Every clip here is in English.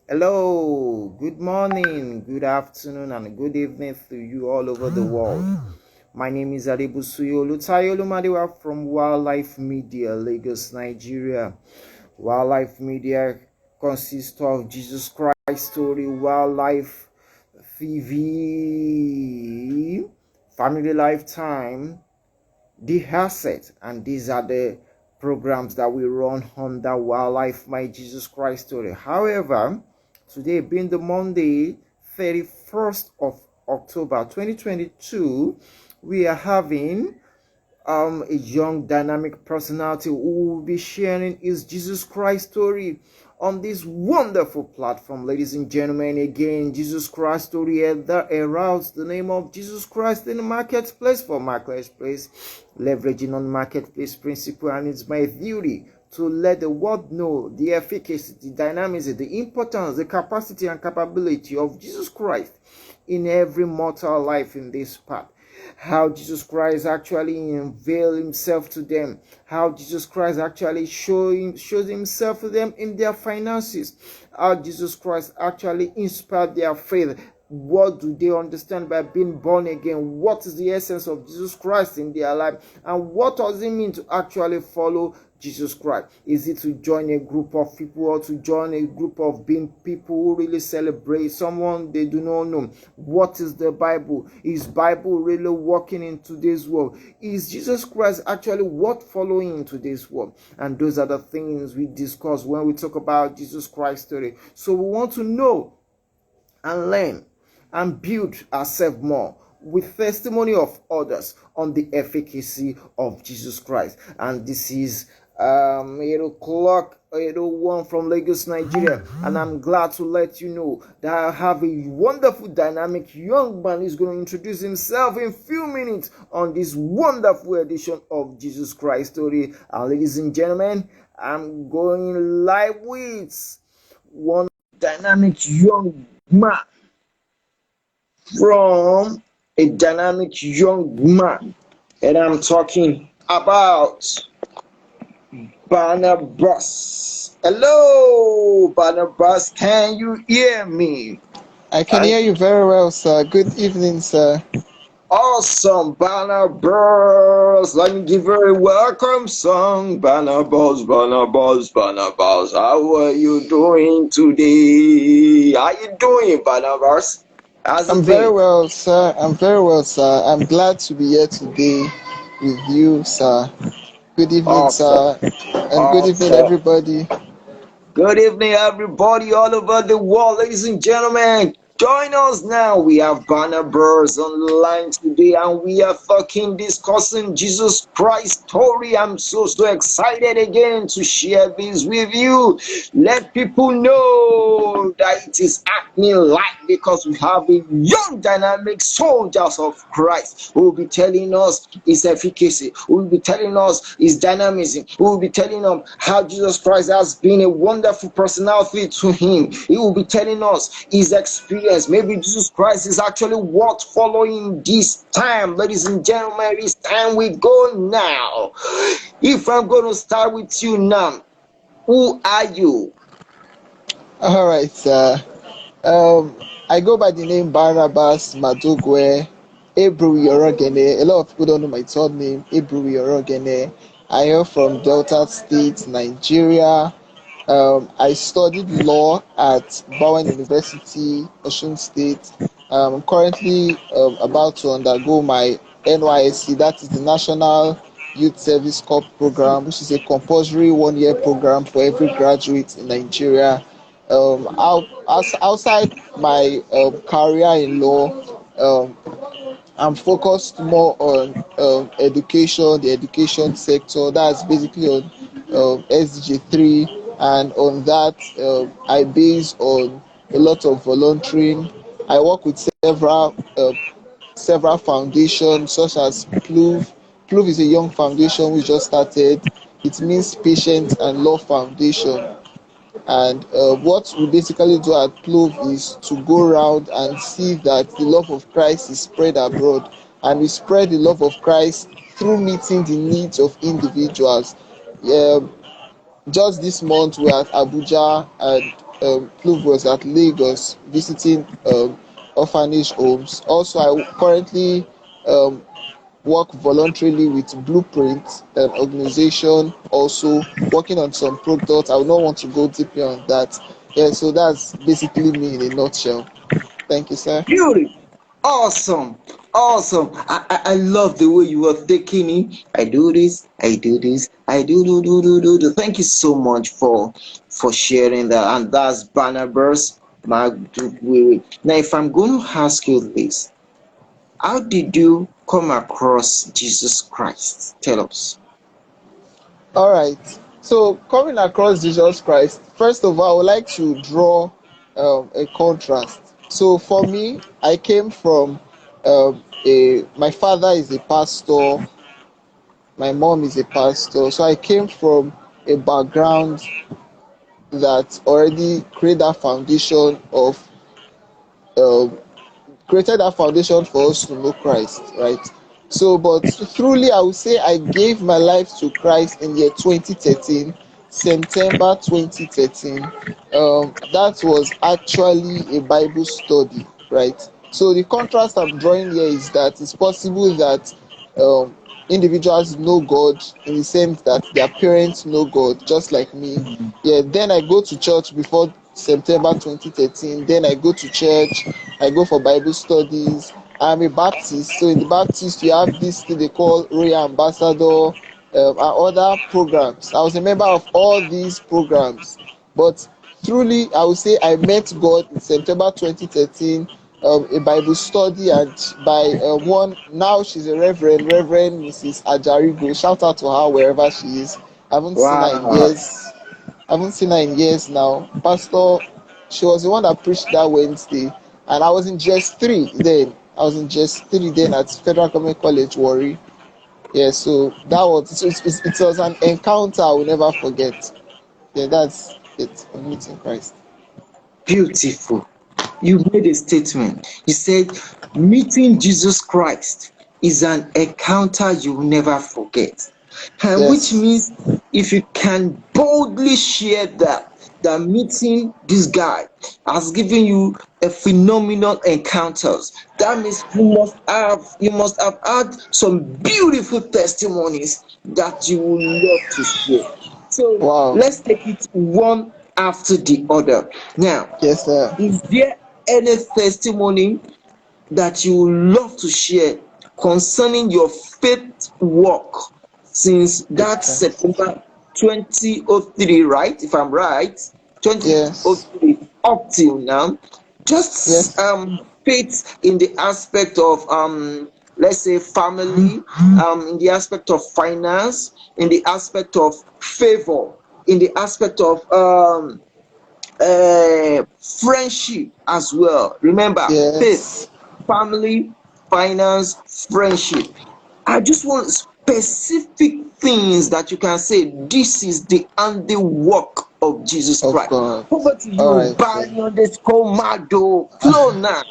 Hello, good morning, good afternoon, and good evening to you all over the world. My name is Adebusuyo Lutayolumadewa from Waohlife Media, Lagos, Nigeria. Waohlife Media consists of Jesus Christ Story, Waohlife TV, Family Lifetime, The Asset, and these are the programs that we run under Waohlife My Jesus Christ Story. However, today being the Monday 31st of October 2022, we are having a young dynamic personality who will be sharing his Jesus Christ story on this wonderful platform. Ladies and gentlemen, again, Jesus Christ story that heralds the name of Jesus Christ in the marketplace for marketplace, leveraging on marketplace principle, and it's my duty to let the world know the efficacy, the dynamism, the importance, the capacity and capability of Jesus Christ in every mortal life in this path. How Jesus Christ actually unveiled himself to them, how Jesus Christ actually shows himself to them in their finances, how Jesus Christ actually inspired their faith. What do they understand by being born again? What is the essence of Jesus Christ in their life? And what does it mean to actually follow Jesus Christ? Is it to join a group of people or to join a group of being people who really celebrate someone they do not know? What is the Bible? Is Bible really working in today's world? Is Jesus Christ actually worth following in today's world? And those are the things we discuss when we talk about Jesus Christ story. So we want to know and learn and build ourselves more with testimony of others on the efficacy of Jesus Christ. And this is 8:01 from Lagos, Nigeria, and I'm glad to let you know that I have a wonderful dynamic young man who's going to introduce himself in a few minutes on this wonderful edition of Jesus Christ story. And ladies and gentlemen, I'm going live with one dynamic young man from a dynamic young man, and I'm talking about Barnabas. Hello, Barnabas, can you hear me? I can hear you very well, sir. Good evening, sir. Awesome, Barnabas. Let me give you a welcome song. Barnabas, Barnabas, Barnabas. How are you doing today? How you doing, Barnabas? How's I'm it very been? well, sir. I'm very well, sir. I'm glad to be here today with you, sir. Good evening, Awesome, sir. And good evening, awesome. everybody. Good evening, everybody all over the world, ladies and gentlemen. Join us now. We have Barnabas on the line today, and we are discussing Jesus Christ story. I'm so excited again to share this with you. Let people know that it is happening live because we have a young, dynamic soldiers of Christ who will be telling us his efficacy, who will be telling us his dynamism, who will be telling us how Jesus Christ has been a wonderful personality to him. He will be telling us his experience. Maybe Jesus Christ is actually worth following this time. Ladies and gentlemen, it's time we go now. If I'm going to start with you now, who are you? All right, sir. I go by the name Barnabas Madogwe, Ebru Yorogene. A lot of people don't know my third name, Ebru Yorogene. I am from Delta State, Nigeria. I studied law at Bowen University, Osun State. I'm currently about to undergo my NYSC, that is the National Youth Service Corps program, which is a compulsory 1 year program for every graduate in Nigeria. Outside my career in law, I'm focused more on education, the education sector. That's basically on SDG3, and on that, I base on a lot of volunteering. I work with several foundations, such as PLUV. PLUV is a young foundation we just started. It means Patient and Love Foundation. And what we basically do at Plove is to go around and see that the love of Christ is spread abroad. And we spread the love of Christ through meeting the needs of individuals. Um, just this month, we're at Abuja, and Pluv was at Lagos visiting orphanage homes. Also, I currently um, work voluntarily with Blueprint, an organization, also working on some products. I would not want to go deeply on that. Yeah, so that's basically me in a nutshell. Thank you, sir. Beauty. Awesome. Awesome. I love the way you are taking it. I do this, I do this, I do. Thank you so much for sharing that. And that's Barnabas Madogwe. Now, if I'm going to ask you this, how did you come across Jesus Christ? Tell us. All right. So coming across Jesus Christ, first of all, I would like to draw a contrast. So for me, I came from my father is a pastor, my mom is a pastor. So I came from a background that already created that foundation of um, created that foundation for us to know Christ, right? So, but truly, I would say I gave my life to Christ in year 2013, September 2013. That was actually a Bible study, right? So the contrast I'm drawing here is that it's possible that um, individuals know God in the sense that their parents know God, just like me. Yeah, then I go to church before September 2013. Then I go to church, I go for Bible studies. I'm a Baptist, so in the Baptist you have this thing they call Royal Ambassador and other programs. I was a member of all these programs, but truly I would say I met God in September 2013, a Bible study, and by one, now she's a Reverend Mrs. Ajarigo. Shout out to her wherever she is. I haven't seen her in Wow. years. I haven't seen her in years now. Pastor, she was the one that preached that Wednesday, and I was in just three then. I was in just three then at Federal Government College, Warri. Yeah, so that was it was an encounter I will never forget. Yeah, that's it. I'm meeting Christ. Beautiful. You made a statement. You said meeting Jesus Christ is an encounter you will never forget. And which Yes, means if you can boldly share that meeting this guy has given you a phenomenal encounters, that means you must have had some beautiful testimonies that you would love to share. So wow. let's take it one after the other. Now, Yes, sir. is there any testimony that you would love to share concerning your faith walk since With that Christ. September 2003, right? If I'm right, Yes, 2003 up till now. Just yes, faith in the aspect of let's say family, in the aspect of finance, in the aspect of favor, in the aspect of friendship as well. Remember, faith, yes. family, finance, friendship. I just want specific things that you can say this is the handiwork of Jesus Of Christ. God. Over to All you, right, sir. Barry underscore Mado. Flow now.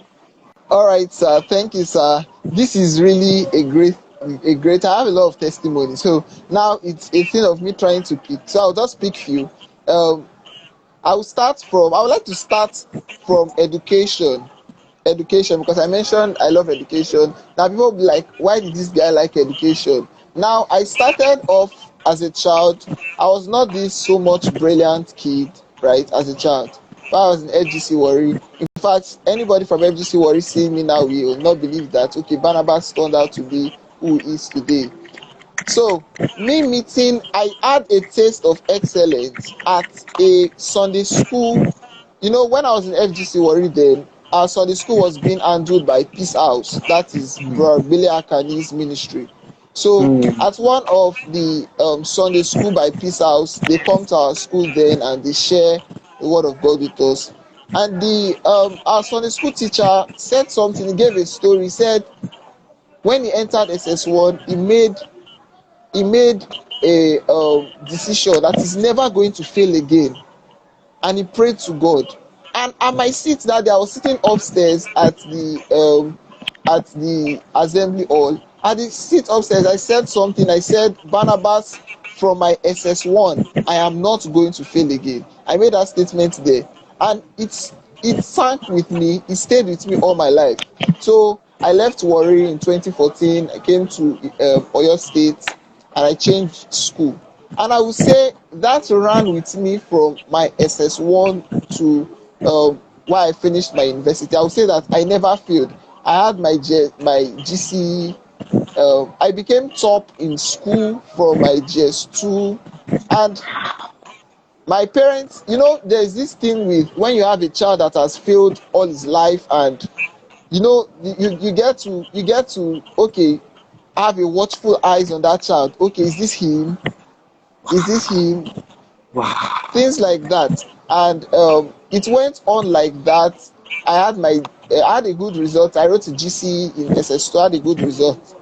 All right, sir. Thank you, sir. This is really a great. I have a lot of testimony. So now it's a thing of me trying to pick. So I'll just pick few. Um, I would like to start from education. Education, because I mentioned I love education. Now people will be like, why did this guy like education? Now I started off as a child. I was not this so much brilliant kid, right? As a child, but I was in FGC Warri. In fact, anybody from FGC Warri seeing me now will not believe that okay, Barnabas turned out to be who he is today. So me meeting, I had a taste of excellence at a Sunday school. When I was in FGC Warri then, our Sunday school was being handled by Peace House, that is Bro Billy Akani's ministry. So Mm, at one of the Sunday school by Peace House, they come to our school then and they share the word of God with us. And the our Sunday school teacher said something. He gave a story. He said when he entered SS1, he made a decision that he's never going to fail again, and he prayed to God. And at my seat that day, I was sitting upstairs at the assembly hall. At the seat upstairs, I said something. I said, Barnabas, from my SS1, I am not going to fail again. I made that statement there. and it sank with me. It stayed with me all my life. So I left Warri in 2014. I came to Oyo State, and I changed school. And I would say that ran with me from my SS1 to where I finished my university. I would say that I never failed. I had my GCE. I became top in school from my GS2. And my parents, there's this thing with when you have a child that has failed all his life, and you get to okay, have a watchful eyes on that child. Okay, is this him? Is this him? Wow. Things like that. And it went on like that. I had a good result. I wrote a GC in SS2, I had a good result.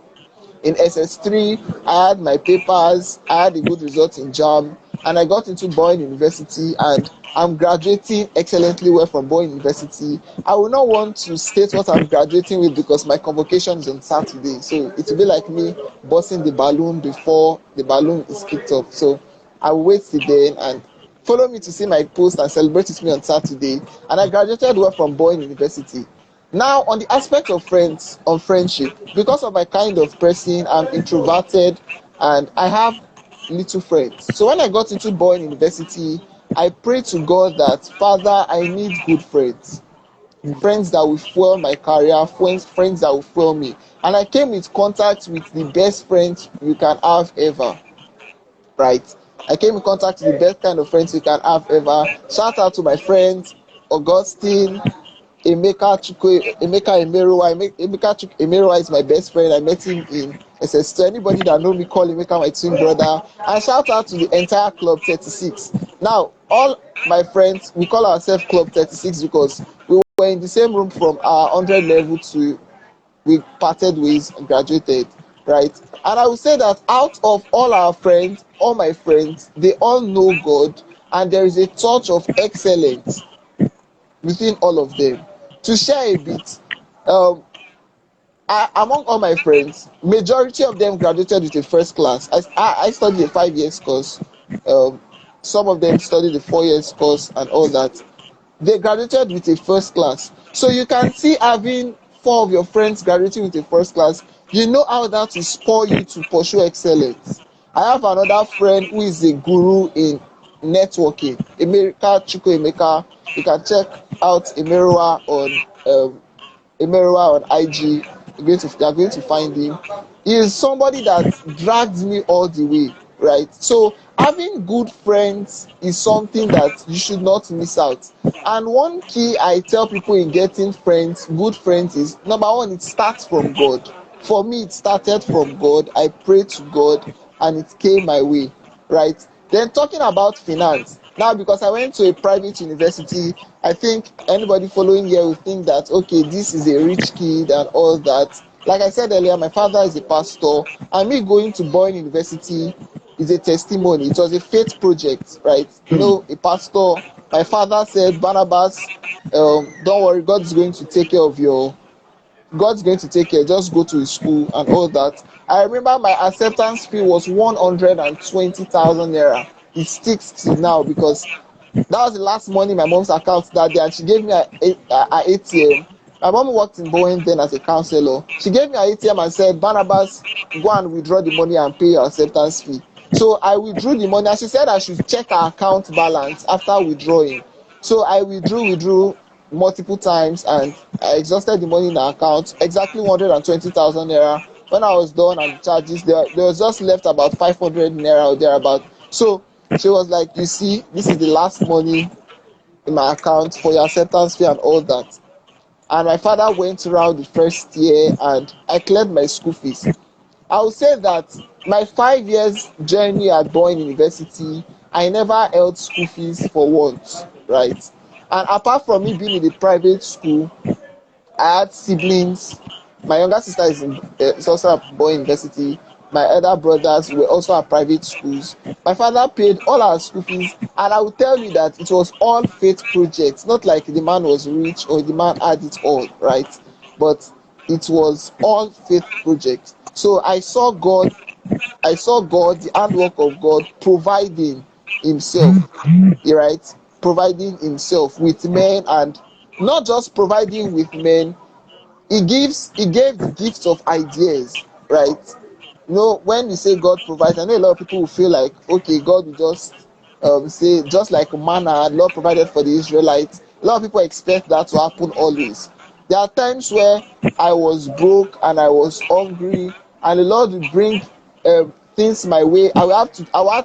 In SS3, I had my papers, I had a good result in JAM, and I got into Boyne University, and I'm graduating excellently well from Boyne University. I will not want to state what I'm graduating with because my convocation is on Saturday. So it will be like me busting the balloon before the balloon is kicked off. So I will wait till then, and follow me to see my post and celebrate with me on Saturday. And I graduated well from Boyne University. Now, on the aspect of friends, on friendship, because of my kind of person, I'm introverted and I have little friends. So when I got into Boyne University, I prayed to God that, Father, I need good friends. Friends that will fuel my career, friends that will fuel me. And I came with contact with the best friends you can have ever, right? I came in contact with the best kind of friends you can have ever. Shout out to my friends, Augustine, Emeka Emeruwa. Emeruwa is my best friend. I met him in SS2. Anybody that know me call Emeka my twin brother. And shout out to the entire Club 36. Now, all my friends, we call ourselves Club 36 because we were in the same room from our 100 level to we parted ways and graduated, right? And I would say that out of all our friends, all my friends, they all know God, and there is a touch of excellence within all of them. To share a bit, um, among all my friends, majority of them graduated with a first class. I studied a 5 years course. Um, some of them studied a 4 years course and all that. They graduated with a first class. So you can see having four of your friends graduating with a first class, you know how that will spur you to pursue excellence. I have another friend who is a guru in networking, Emeka. You can check out Emeruwa on IG. You're going to find him. He is somebody that dragged me all the way, right? So having good friends is something that you should not miss out. And one key I tell people in getting friends, good friends, is number one, it starts from God. For me, it started from God. I prayed to God and it came my way, right? Then talking about finance. Now, because I went to a private university, I think anybody following here will think that, okay, this is a rich kid and all that. Like I said earlier, my father is a pastor, and me going to Boyne University is a testimony. It was a faith project, right? A pastor, my father said, Barnabas, don't worry, God's going to take care. Just go to his school and all that. I remember my acceptance fee was 120,000 naira. It sticks till now because that was the last money in my mom's account that day, and she gave me her ATM. My mom worked in Bowen then as a counselor. She gave me her ATM and said, Barnabas, go and withdraw the money and pay your acceptance fee. So I withdrew the money, and she said I should check her account balance after withdrawing. So I withdrew multiple times, and I exhausted the money in her account, exactly 120,000 naira. When I was done and the charges, there was just left about 500 naira or thereabout. So she was like, you see, this is the last money in my account for your acceptance fee and all that. And my father went around the first year and I cleared my school fees. I would say that my 5 years journey at Boyne University, I never held school fees for once, right? And apart from me being in a private school, I had siblings. My younger sister is also at Boy University. My other brothers were also at private schools. My father paid all our school fees, and I will tell you that it was all faith projects. Not like the man was rich or the man had it all, right? But it was all faith projects. So I saw God, the handwork of God providing Himself, right? providing himself with men, and not just providing with men, he gave the gift of ideas, right? When we say God provides, I know a lot of people will feel like, okay, God will just say, just like manna, Lord provided for the Israelites. A lot of people expect that to happen always. There are times where I was broke and I was hungry, and the Lord will bring things my way. I will have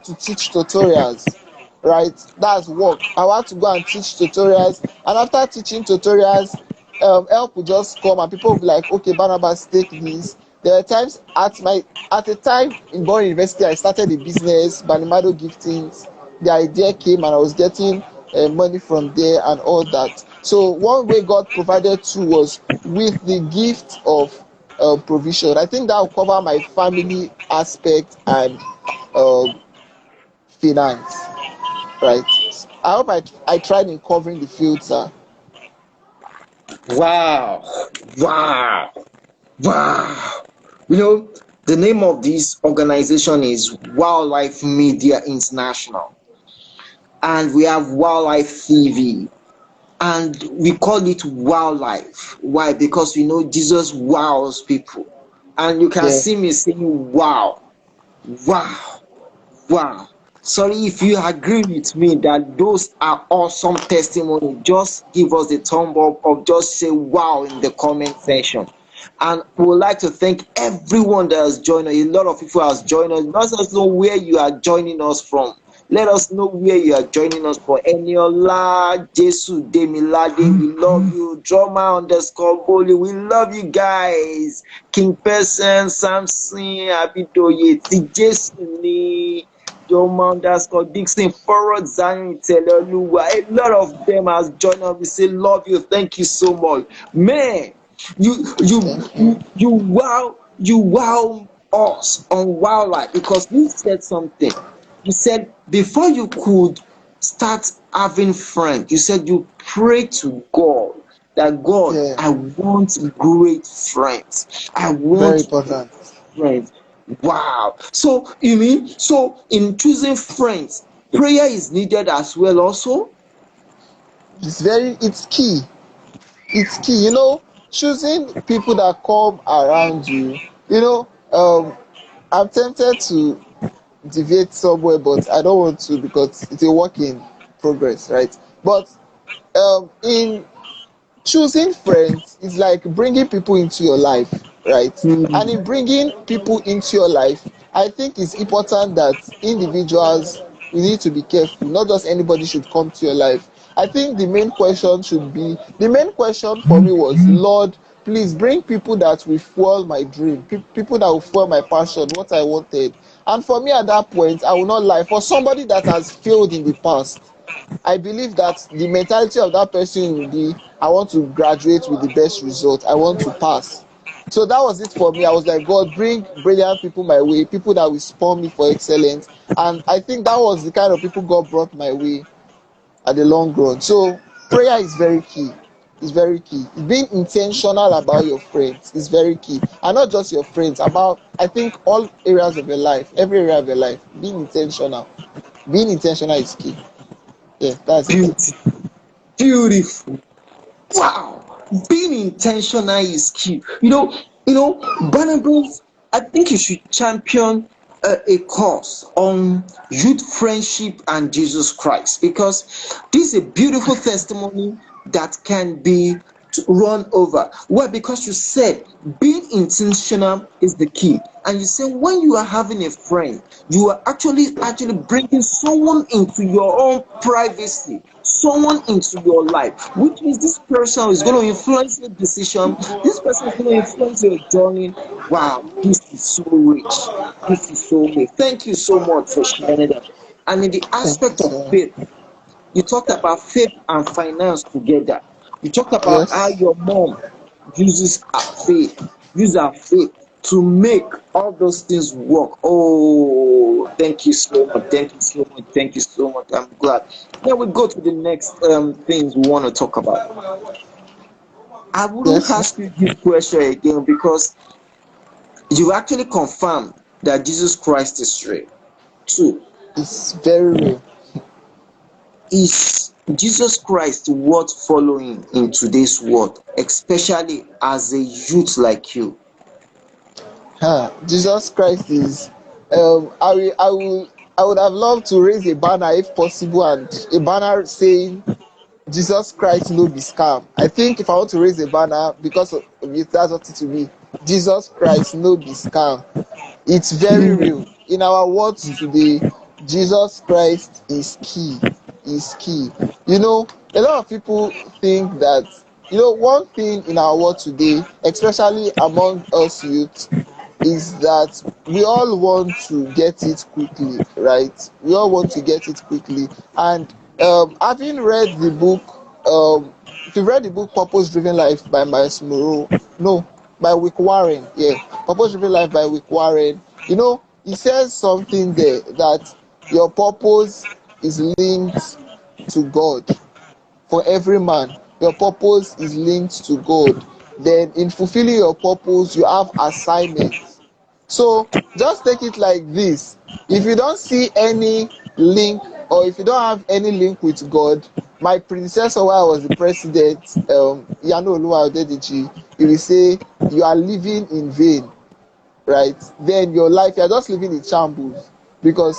to teach tutorials, right? That's work. I will have to go and teach tutorials, and after teaching tutorials, help will just come and people will be like, okay, Barnabas, take this. There were times at a time in Born University, I started a business, Banimado Giftings. The idea came and I was getting money from there and all that. So one way God provided too was with the gift of provision. I think that will cover my family aspect and um, finance, right? I hope I tried in covering the field, sir. Wow, wow, wow. The name of this organization is Waohlife Media International, and we have Waohlife TV, and we call it Waohlife. Why? Because we know Jesus wows people, and you can Yeah, see me saying wow, wow, wow. Sorry if you agree with me that those are awesome testimony. Just give us the thumb up or just say wow in the comment section. And we would like to thank everyone that has joined us. A lot of people has joined us. Let us know where you are joining us from. Let us know where you are joining us from. Eniola, Jesu, Demilade, we love you. Drama _ Boli, we love you guys. King Person, Samson, Abidoye, Jesu, Joan Dixon, forward Zion, Telelua. A lot of them has joined us. We say love you. Thank you so much. Man, you you thank you. you wow us on wildlife because you said something. You said before you could start having friends, you said you pray to God that God, Yeah, I want great friends. I very want great important. friends. Wow. So you mean so in choosing friends, prayer is needed as well also? It's key. It's key. Choosing people that come around you. I'm tempted to deviate somewhere, but I don't want to because it's a work in progress, right? But in choosing friends is like bringing people into your life, right? And Hmm. in bringing people into your life, I think it's important that individuals, we need to be careful. Not just anybody should come to your life. I think the main question for me was, Lord, please bring people that will fuel my dream, people that will fuel my passion, what I wanted. And for me at that point, I will not lie, for somebody that has failed in the past, I believe that the mentality of that person will be, I want to graduate with the best result. I want to pass. So that was it for me. I was like, God, bring brilliant people my way, people that will spawn me for excellence. And I think that was the kind of people God brought my way at the long run. So prayer is very key. It's very key. Being intentional about your friends is very key. And not just your friends, about, I think, all areas of your life, every area of your life. Being intentional. Being intentional is key. Yeah, that's it. Beauty. Beautiful. Wow, being intentional is key. Barnabas, I think you should champion a course on youth friendship and Jesus Christ because this is a beautiful testimony that can be run over. Why? Because you said being intentional is the key, and you said when you are having a friend, you are actually bringing someone into your own privacy, someone into your life, which means this person is going to influence your decision. This person is going to influence your journey. Wow, this is so rich. This is so rich. Thank you so much for sharing that. And in the Thank you, aspect of sir. faith, you talked about faith and finance together. You talked about how Yes. your mom use her faith to make all those things work. Oh, thank you so much. Thank you so much. Thank you so much. I'm glad. Now we go to the next things we want to talk about. I wouldn't Yes, sir. ask you this question again because you actually confirmed that Jesus Christ is real. Two, It's very real. is Jesus Christ worth following in today's world, especially as a youth like you? Jesus Christ is I would have loved to raise a banner if possible, and a banner saying Jesus Christ no be scam. I think if I want to raise a banner because of it, that's what it will be. Jesus Christ no be scam. It's very real. In our words today, Jesus Christ is key. Is key. You know, a lot of people think that, one thing in our world today, especially among us youth, is that we all want to get it quickly, right? We all want to get it quickly. And having read the book, if you've read the book Purpose Driven Life by Miles Moreau, no, by Wick Warren, yeah, Purpose Driven Life by Wick Warren, he says something there that your purpose is linked to God. For every man, your purpose is linked to God. Then in fulfilling your purpose, you have assignments. So just take it like this: if you don't see any link, or if you don't have any link with God, my predecessor while I was the president, Yanu Oluwadedeji, he will say you are living in vain, right? Then your life, you're just living in shambles, because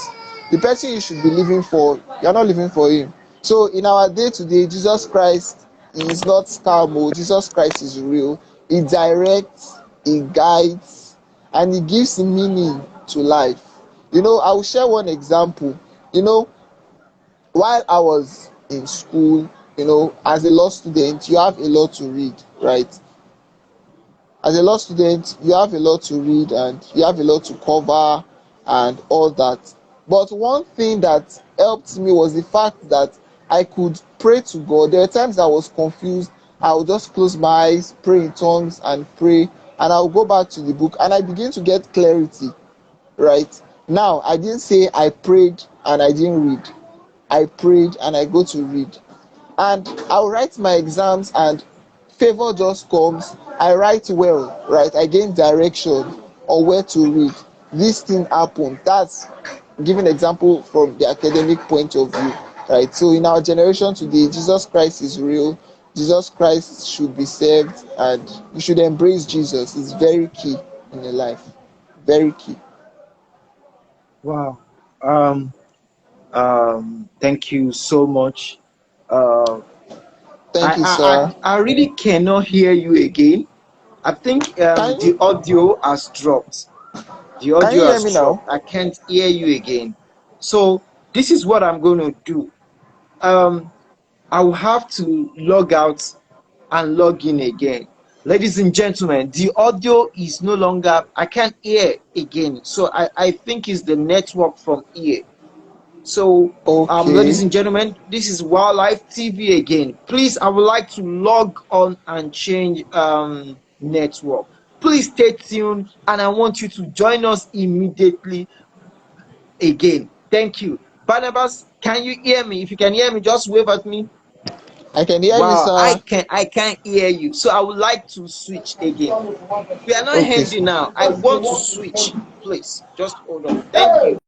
the person you should be living for, you're not living for him. So in our day to day, Jesus Christ is not scam. Jesus Christ is real. He directs, he guides, and he gives meaning to life. I will share one example. While I was in school, as a law student, you have a lot to read, right? As a law student, you have a lot to read and you have a lot to cover and all that. But one thing that helped me was the fact that I could pray to God. There were times I was confused. I would just close my eyes, pray in tongues and pray, and I'll go back to the book and I begin to get clarity, right? Now, I didn't say I prayed and I didn't read. I prayed and I go to read. And I'll write my exams and favor just comes. I write well, right? I gain direction on where to read. This thing happened. That's giving example from the academic point of view, right? So in our generation today, Jesus Christ is real. Jesus Christ should be served, and you should embrace Jesus. It's very key in your life. Very key. Wow. Um, Thank you so much. Uh, Thank you, I, sir. I really cannot hear you again. I think Can the you audio has dropped. The can you audio hear has me now? dropped. I can't hear you again. So this is what I'm going to do. Um, I will have to log out and log in again. Ladies and gentlemen, the audio is no longer, I can't hear again. So I think it's the network from here. So, ladies Okay. and gentlemen, this is Waohlife TV again. Please, I would like to log on and change network. Please stay tuned, and I want you to join us immediately again. Thank you. Barnabas, can you hear me? If you can hear me, just wave at me. I can hear you, Wow, sir. I can't hear you. So I would like to switch again. We are not Okay. ending now. I want to switch. Please, just hold on. Thank you.